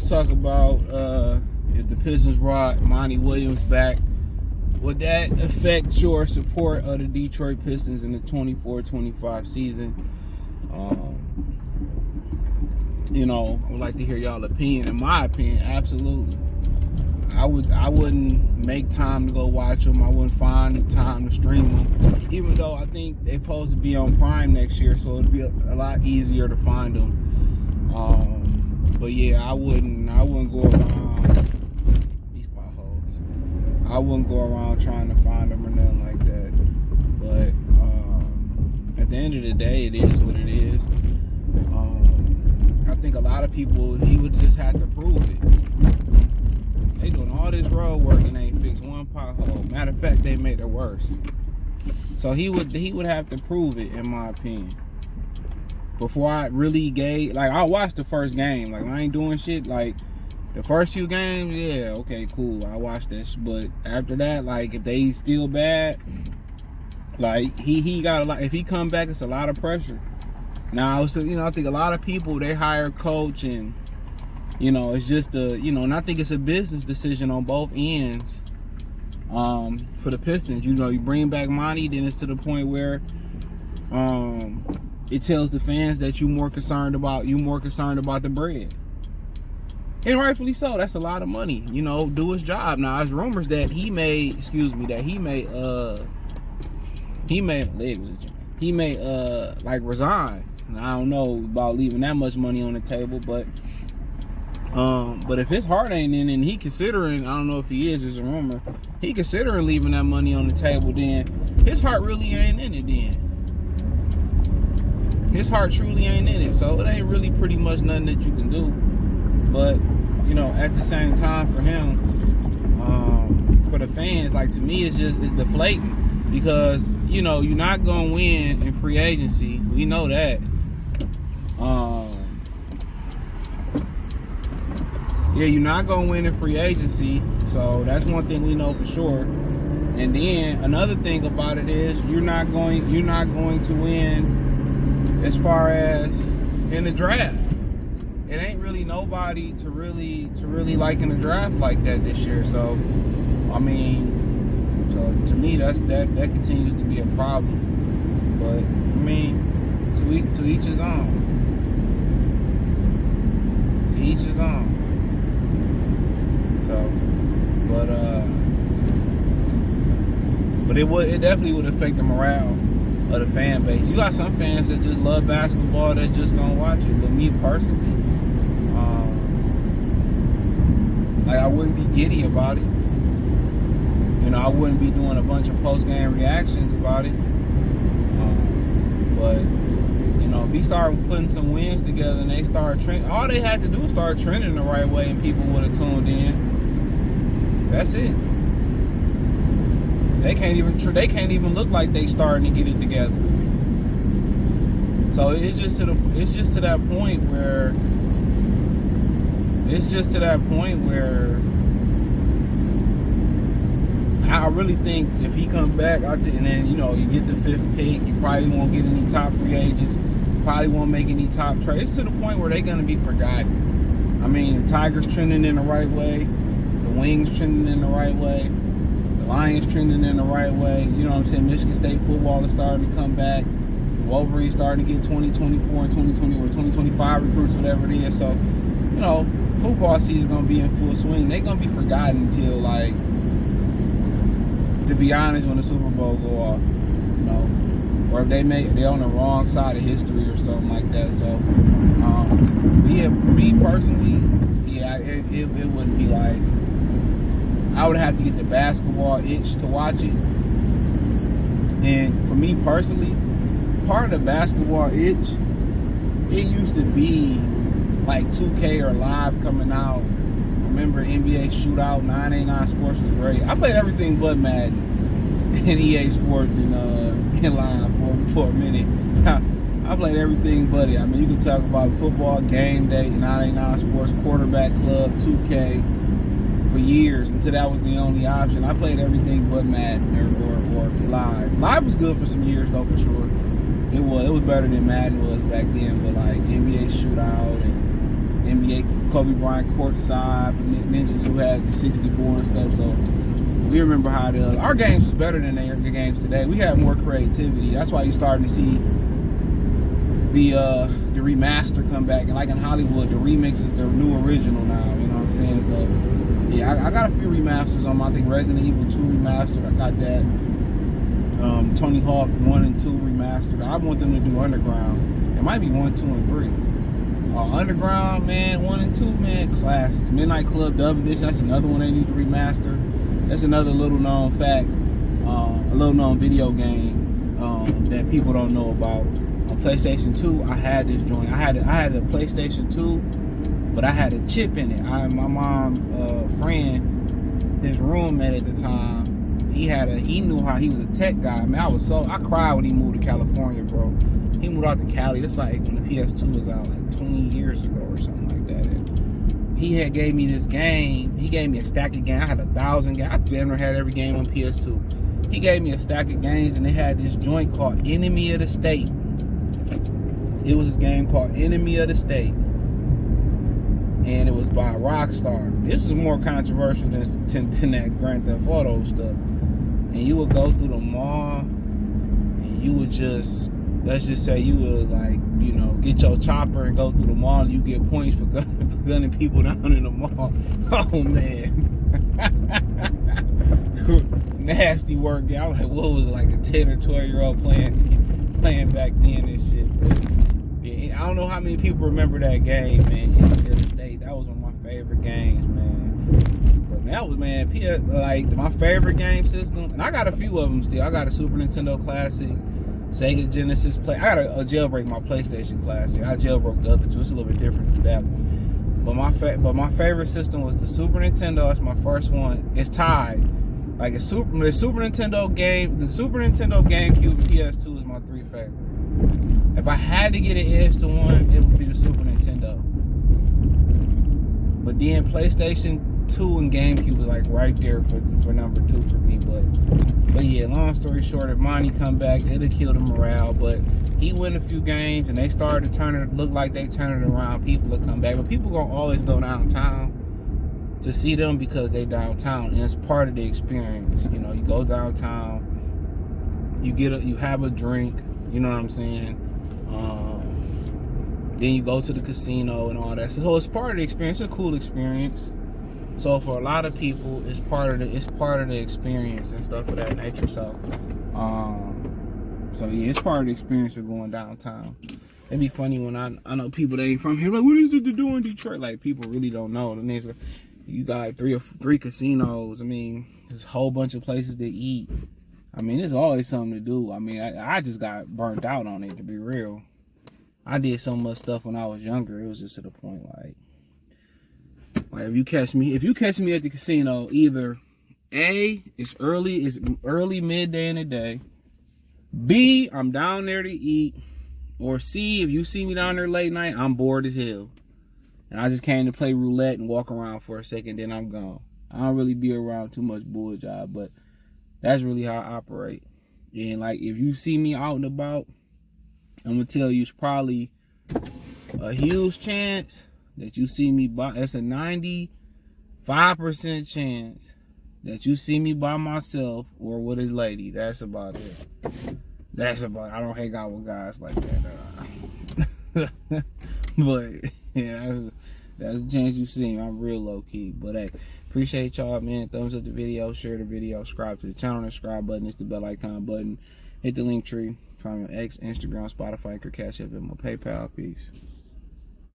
let's talk about if the Pistons brought Monty Williams back, would that affect your support of the Detroit Pistons in the 24-25 season? I would like to hear y'all opinion. In my opinion, absolutely. I wouldn't make time to go watch them. I wouldn't find the time to stream them, even though I think they're supposed to be on Prime next year, so it'd be a lot easier to find them. But yeah, I wouldn't go around these potholes. I wouldn't go around trying to find them or nothing like that. But at the end of the day, it is what it is. I think a lot of people, he would just have to prove it. They doing all this road work and they ain't fixed one pothole. Matter of fact, they made it worse. So he would have to prove it, in my opinion. Before I really I watched the first game. Like, I ain't doing shit. Like, the first few games, yeah, okay, cool. I watched this. But after that, like, if they still bad, like, he got a lot. If he come back, it's a lot of pressure. Now, I think a lot of people, they hire a coach and, it's just and I think it's a business decision on both ends for the Pistons. You bring back Monty, then it's to the point where it tells the fans that you're more concerned about the bread. And rightfully so. That's a lot of money. Do his job. Now, there's rumors that he may resign. And I don't know about leaving that much money on the table, but if his heart ain't in it and he considering, I don't know if he is, it's a rumor, he considering leaving that money on the table, then his heart really ain't in it then. His heart truly ain't in it, so it ain't really pretty much nothing that you can do. But, at the same time for him, for the fans, like, to me, it's deflating because, you're not going to win in free agency. We know that. You're not going to win in free agency, so that's one thing we know for sure. And then another thing about it is you're not going to win as far as in the draft. It ain't really nobody to really like in the draft like that this year. So, to me, that continues to be a problem. But to each his own. To each his own. So, but it definitely would affect the morale of the fan base. You got some fans that just love basketball that's just gonna watch it. But me personally, I wouldn't be giddy about it. I wouldn't be doing a bunch of post-game reactions about it. But if he started putting some wins together and they started trending, all they had to do was start trending the right way and people would have tuned in. That's it. They can't even look like they starting to get it together. So it's just to that point where I really think if he comes back and then you get the 5th pick, you probably won't get any top free agents, you probably won't make any top trades. It's to the point where they're gonna be forgotten. The Tigers trending in the right way, the Wings trending in the right way, the Lions trending in the right way. You know what I'm saying? Michigan State football is starting to come back. The Wolverines starting to get 2024 and 2020 or 2025 recruits, whatever it is. So, football season is gonna be in full swing. They're gonna be forgotten until to be honest, when the Super Bowl go off, or if they're on the wrong side of history or something like that. So, for me personally, it wouldn't be like, I would have to get the basketball itch to watch it. And for me personally, part of the basketball itch, it used to be like 2K or Live coming out. Remember NBA Shootout, 989 Sports was great. I played everything but Madden and EA Sports and Live for a minute. I played everything but it. You can talk about football, Game Day, 989 Sports, Quarterback Club, 2K for years until that was the only option. I played everything but Madden or Live. Live was good for some years though, for sure. It was better than Madden was back then, but like NBA Shootout and NBA Kobe Bryant courtside for ninjas who had the 64 and stuff. So we remember how our games was better than their games today. We had more creativity. That's why you're starting to see the remaster come back. And like in Hollywood, the remix is the new original now. You know what I'm saying? So yeah, I got a few remasters on my, I think Resident Evil 2 remastered. I got that. Tony Hawk 1 and 2 remastered. I want them to do Underground. It might be 1, 2, and 3. Underground, man, 1 and 2, man, classics. Midnight Club Dub Edition, that's another one they need to remaster. That's another little known fact, a little known video game that people don't know about. On PlayStation 2, I had this joint. I had a PlayStation 2, but I had a chip in it. My mom friend, his roommate at the time, he knew how he was a tech guy. Man, I cried when he moved to California, bro. He moved out to Cali. That's like when the PS2 was out, like 20 years ago or something like that. And he had gave me this game. He gave me a stack of games. I had 1,000 games. I never had every game on PS2. He gave me a stack of games, and they had this joint called Enemy of the State. It was this game called Enemy of the State, and it was by Rockstar. This is more controversial than that Grand Theft Auto stuff. And you would go through the mall, and you would just, let's just say you would, like, you know, get your chopper and go through the mall, and you get points for gunning people down in the mall. Oh man. Nasty work. I was like, what was it, like a 10 or 12-year-old playing back then and shit. But yeah, I don't know how many people remember that game, man. Enemy of the State. That was one of my favorite games, man. But that was, man, like my favorite game system. And I got a few of them still. I got a Super Nintendo Classic, Sega Genesis Play. I got a jailbreak my PlayStation Classic. I jailbroke the other two. It's a little bit different than that one. But my favorite system was the Super Nintendo. That's my first one. It's tied. Like the Super Nintendo game, the Super Nintendo, GameCube, and PS2 is my 3 favorite. If I had to get an edge to one, it would be the Super Nintendo. But then PlayStation 2 and GameCube was like right there for number 2 for me. But yeah, long story short, if Monty come back, it'll kill the morale. But he win a few games, and they started to look like they turn it around. People will come back, but people gonna always go downtown to see them because they downtown, and it's part of the experience. You know, you go downtown, you have a drink. You know what I'm saying? Then you go to the casino and all that. So it's part of the experience. It's a cool experience. So for a lot of people, it's part of the experience and stuff of that nature. So yeah, it's part of the experience of going downtown. It'd be funny when I know people that ain't from here, like, what is it to do in Detroit? Like, people really don't know. And there's you got like three casinos. I mean, there's a whole bunch of places to eat. I mean, there's always something to do. I mean, I just got burnt out on it, to be real. I did so much stuff when I was younger. It was just to the point, like if you catch me at the casino, either A, it's early midday in the day. B, I'm down there to eat. Or C, if you see me down there late night, I'm bored as hell. And I just came to play roulette and walk around for a second, then I'm gone. I don't really be around too much bull job, but that's really how I operate. And like, if you see me out and about, I'm gonna tell you it's probably a huge chance that you see me by. It's a 95% chance that you see me by myself or with a lady. That's about it. I don't hang out with guys like that. But yeah, that's a chance you see me. I'm real low key. But hey, appreciate y'all, man. Thumbs up the video, share the video, subscribe to the channel. The subscribe button is the bell icon button. Hit the link tree. Find me on X, Instagram, Spotify, Cash App, and my PayPal. Peace.